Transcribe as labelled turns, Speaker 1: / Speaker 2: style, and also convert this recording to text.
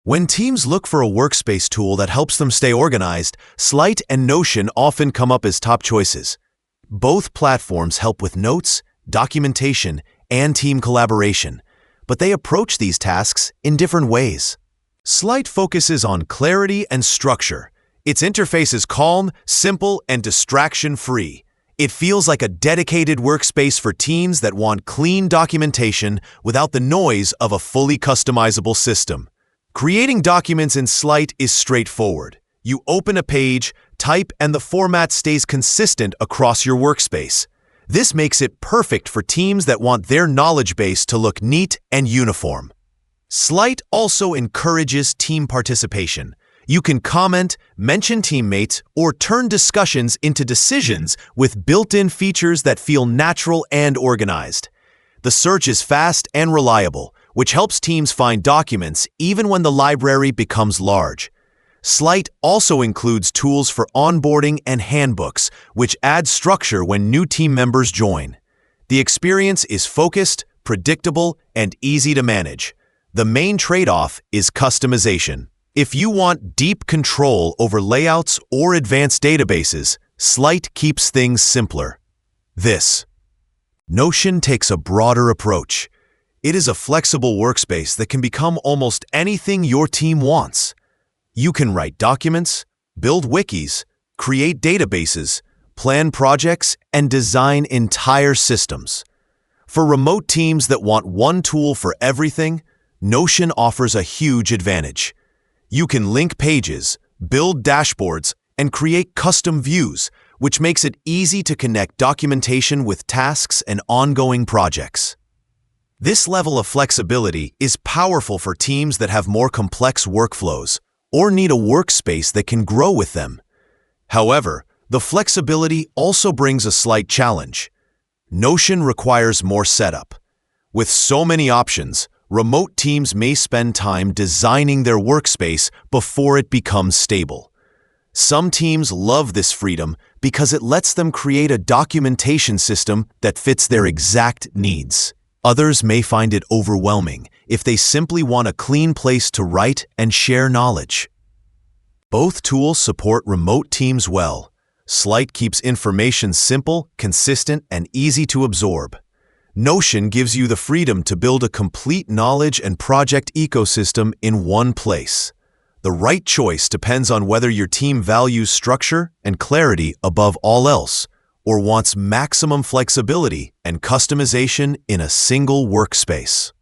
Speaker 1: When teams look for a workspace tool that helps them stay organized, Slite and Notion often come up as top choices. Both platforms help with notes, documentation, and team collaboration, but they approach these tasks in different ways. Slite focuses on clarity and structure. Its interface is calm, simple, and distraction-free. It feels like a dedicated workspace for teams that want clean documentation without the noise of a fully customizable system. Creating documents in Slite is straightforward. You open a page, type, and the format stays consistent across your workspace. This makes it perfect for teams that want their knowledge base to look neat and uniform. Slite also encourages team participation. You can comment, mention teammates, or turn discussions into decisions with built-in features that feel natural and organized. The search is fast and reliable, which helps teams find documents even when the library becomes large. Slite also includes tools for onboarding and handbooks, which add structure when new team members join. The experience is focused, predictable, and easy to manage. The main trade-off is customization. If you want deep control over layouts or advanced databases, Slite keeps things simpler. Notion takes a broader approach. It is a flexible workspace that can become almost anything your team wants. You can write documents, build wikis, create databases, plan projects, and design entire systems. For remote teams that want one tool for everything, Notion offers a huge advantage. You can link pages, build dashboards, and create custom views, which makes it easy to connect documentation with tasks and ongoing projects. This level of flexibility is powerful for teams that have more complex workflows or need a workspace that can grow with them. However, the flexibility also brings a slight challenge. Notion requires more setup. With so many options, remote teams may spend time designing their workspace before it becomes stable. Some teams love this freedom because it lets them create a documentation system that fits their exact needs. Others may find it overwhelming if they simply want a clean place to write and share knowledge. Both tools support remote teams well. Slite keeps information simple, consistent, and easy to absorb. Notion gives you the freedom to build a complete knowledge and project ecosystem in one place. The right choice depends on whether your team values structure and clarity above all else, or wants maximum flexibility and customization in a single workspace.